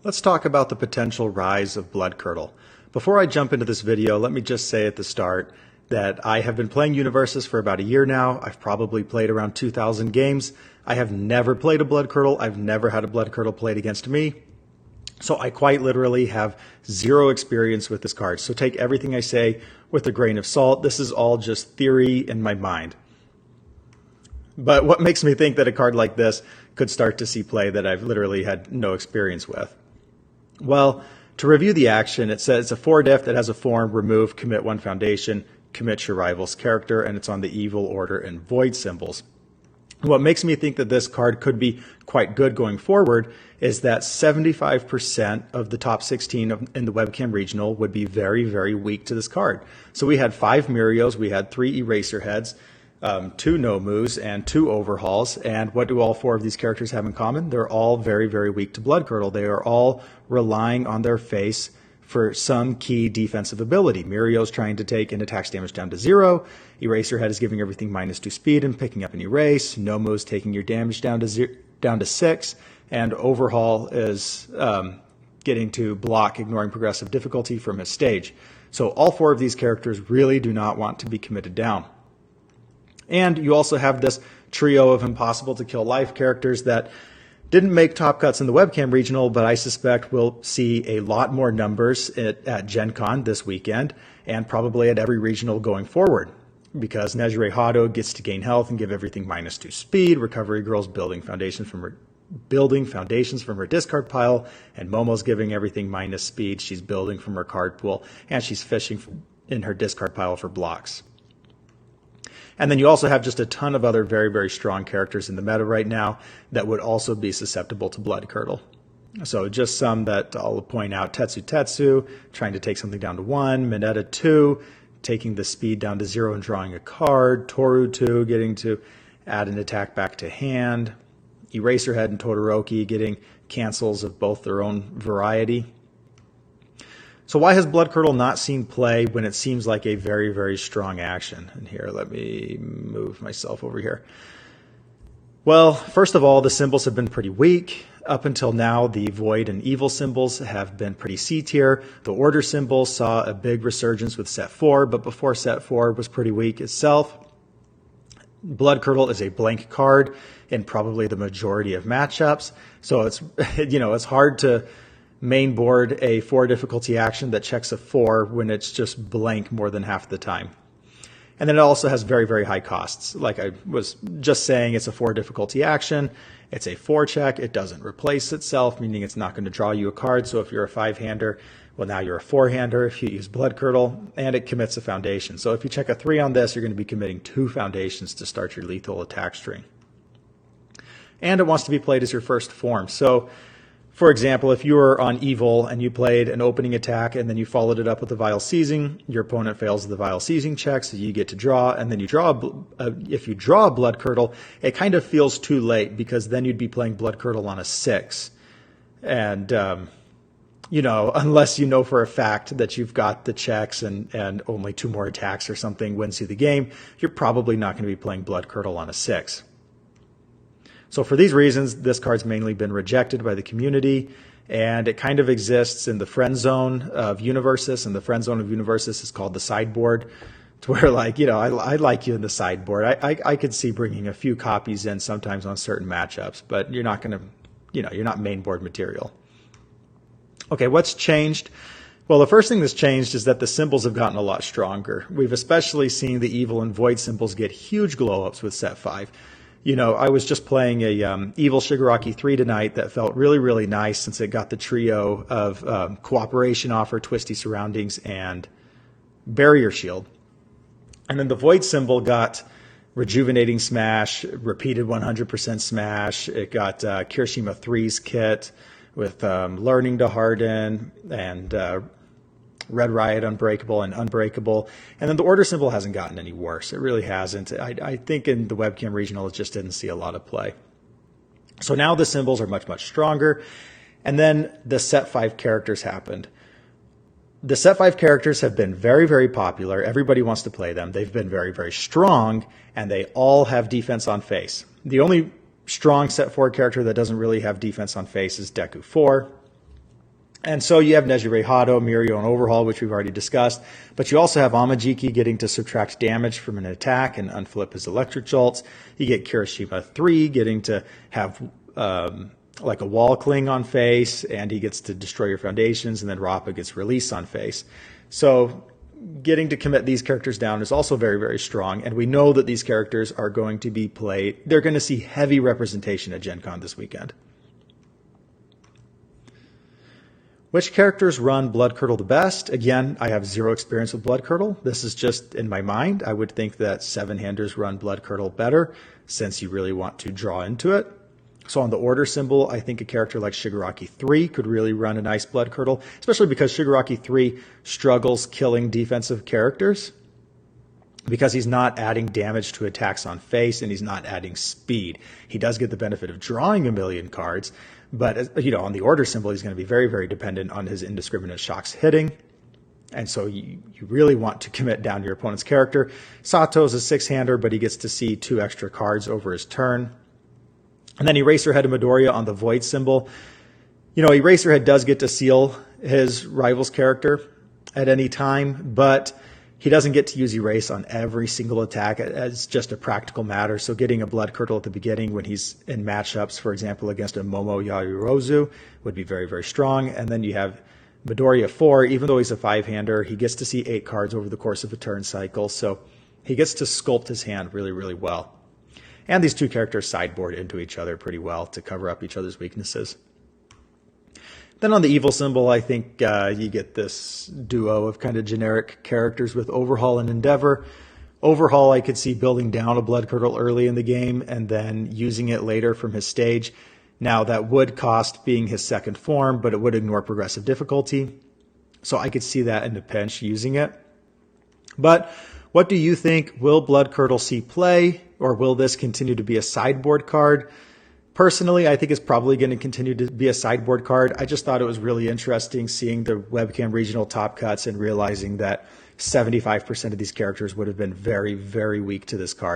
Let's talk about the potential rise of Bloodcurdle. Before I jump into this video, let me just say at the start that I have been playing Universes for about a year now. I've probably played around 2,000 games. I have never played a Bloodcurdle. I've never had a Bloodcurdle played against me. So I quite literally have zero experience with this card. So take everything I say with a grain of salt. This is all just theory in my mind. But what makes me think that a card like this could start to see play that I've literally had no experience with? Well, to review the action, it says it's a 4-diff that has a form, remove, commit 1 foundation, commit your rival's character, and it's on the evil, order, and void symbols. What makes me think that this card could be quite good going forward is that 75% of the top 16 in the webcam regional would be very, very weak to this card. So we had 5 Mirios, we had 3 Eraser Heads, 2 Nomus, and 2 Overhauls. And what do all 4 of these characters have in common? They're all very, very weak to Bloodcurdle. They are all relying on their face for some key defensive ability. Mirio's trying to take an attacks damage down to 0. Eraserhead is giving everything -2 speed and picking up an erase. Nomu's taking your damage down to 6. And Overhaul is getting to block, ignoring progressive difficulty from his stage. So all 4 of these characters really do not want to be committed down. And you also have this trio of impossible to kill life characters that didn't make top cuts in the webcam regional, but I suspect we'll see a lot more numbers at Gen Con this weekend and probably at every regional going forward. Because Nejire Hado gets to gain health and give everything -2 speed, Recovery Girl's building foundations from her discard pile, and Momo's giving everything - speed. She's building from her card pool, and she's fishing in her discard pile for blocks. And then you also have just a ton of other very, very strong characters in the meta right now that would also be susceptible to Bloodcurdle. So just some that I'll point out: Tetsu, trying to take something down to 1, Mineta 2, taking the speed down to 0 and drawing a card, Toru 2, getting to add an attack back to hand, Eraserhead and Todoroki getting cancels of both their own variety. So why has Bloodcurdle not seen play when it seems like a very, very strong action? And here, let me move myself over here. Well, first of all, the symbols have been pretty weak. Up until now, the void and evil symbols have been pretty C tier. The order symbol saw a big resurgence with set 4, but before set 4 was pretty weak itself. Bloodcurdle is a blank card in probably the majority of matchups. So it's, it's hard to main board a 4 difficulty action that checks a 4 when it's just blank more than half the time. And then it also has very, very high costs. Like I was just saying, it's a 4 difficulty action. It's a 4 check. It doesn't replace itself, meaning it's not going to draw you a card. So if you're a 5-hander, well, now you're a 4-hander if you use Bloodcurdle, and it commits a foundation. So if you check a 3 on this, you're going to be committing 2 foundations to start your lethal attack string. And it wants to be played as your first form. So for example, if you were on Evil and you played an opening attack and then you followed it up with a Vile Seizing, your opponent fails the Vile Seizing check, so you get to draw, and then you draw. If you draw a Bloodcurdle, it kind of feels too late because then you'd be playing Bloodcurdle on a 6. And, unless you know for a fact that you've got the checks and only 2 more attacks or something wins you the game, you're probably not going to be playing Bloodcurdle on a 6. So for these reasons, this card's mainly been rejected by the community, and it kind of exists in the friend zone of Universes, and the friend zone of Universes is called the sideboard. To where, I like you in the sideboard. I could see bringing a few copies in sometimes on certain matchups, but you're not going to, you're not main board material. Okay, what's changed? Well, the first thing that's changed is that the symbols have gotten a lot stronger. We've especially seen the evil and void symbols get huge glow-ups with set 5. I was just playing a Evil Shigaraki 3 tonight that felt really, really nice since it got the trio of Cooperation Offer, Twisty Surroundings, and Barrier Shield. And then the Void symbol got Rejuvenating Smash, Repeated 100% Smash. It got Kirishima 3's kit with Learning to Harden and Red Riot Unbreakable and Unbreakable. And then the order symbol hasn't gotten any worse. It really hasn't. I think in the webcam regional, it just didn't see a lot of play. So now the symbols are much, much stronger. And then the set 5 characters happened. The set 5 characters have been very, very popular. Everybody wants to play them. They've been very, very strong, and they all have defense on face. The only strong set 4 character that doesn't really have defense on face is Deku 4. And so you have Nejire Hado, Mirio, and Overhaul, which we've already discussed. But you also have Amajiki getting to subtract damage from an attack and unflip his electric jolts. You get Kirishima 3 getting to have like a wall cling on face, and he gets to destroy your foundations, and then Rappa gets release on face. So getting to commit these characters down is also very, very strong. And we know that these characters are going to be played. They're going to see heavy representation at Gen Con this weekend. Which characters run Bloodcurdle the best? Again, I have zero experience with Bloodcurdle. This is just in my mind. I would think that 7-handers run Bloodcurdle better since you really want to draw into it. So on the order symbol, I think a character like Shigaraki 3 could really run a nice Bloodcurdle, especially because Shigaraki 3 struggles killing defensive characters because he's not adding damage to attacks on face and he's not adding speed. He does get the benefit of drawing a million cards, but you know, on the order symbol, he's going to be very, very dependent on his indiscriminate shocks hitting. And so you really want to commit down to your opponent's character. Sato's a 6-hander, but he gets to see 2 extra cards over his turn. And then Eraserhead and Midoriya on the void symbol. You know, Eraserhead does get to seal his rival's character at any time, but he doesn't get to use Erase on every single attack. It's just a practical matter. So getting a Bloodcurdle at the beginning when he's in matchups, for example, against a Momo Yayorozu would be very, very strong. And then you have Midoriya 4, even though he's a 5-hander, he gets to see 8 cards over the course of a turn cycle. So he gets to sculpt his hand really, really well. And these two characters sideboard into each other pretty well to cover up each other's weaknesses. Then on the evil symbol, I think you get this duo of kind of generic characters with Overhaul and Endeavor. Overhaul, I could see building down a Bloodcurdle early in the game and then using it later from his stage. Now, that would cost being his second form, but it would ignore progressive difficulty. So I could see that in a pinch using it. But what do you think? Will Bloodcurdle see play, or will this continue to be a sideboard card? Personally, I think it's probably going to continue to be a sideboard card. I just thought it was really interesting seeing the webcam regional top cuts and realizing that 75% of these characters would have been very, very weak to this card.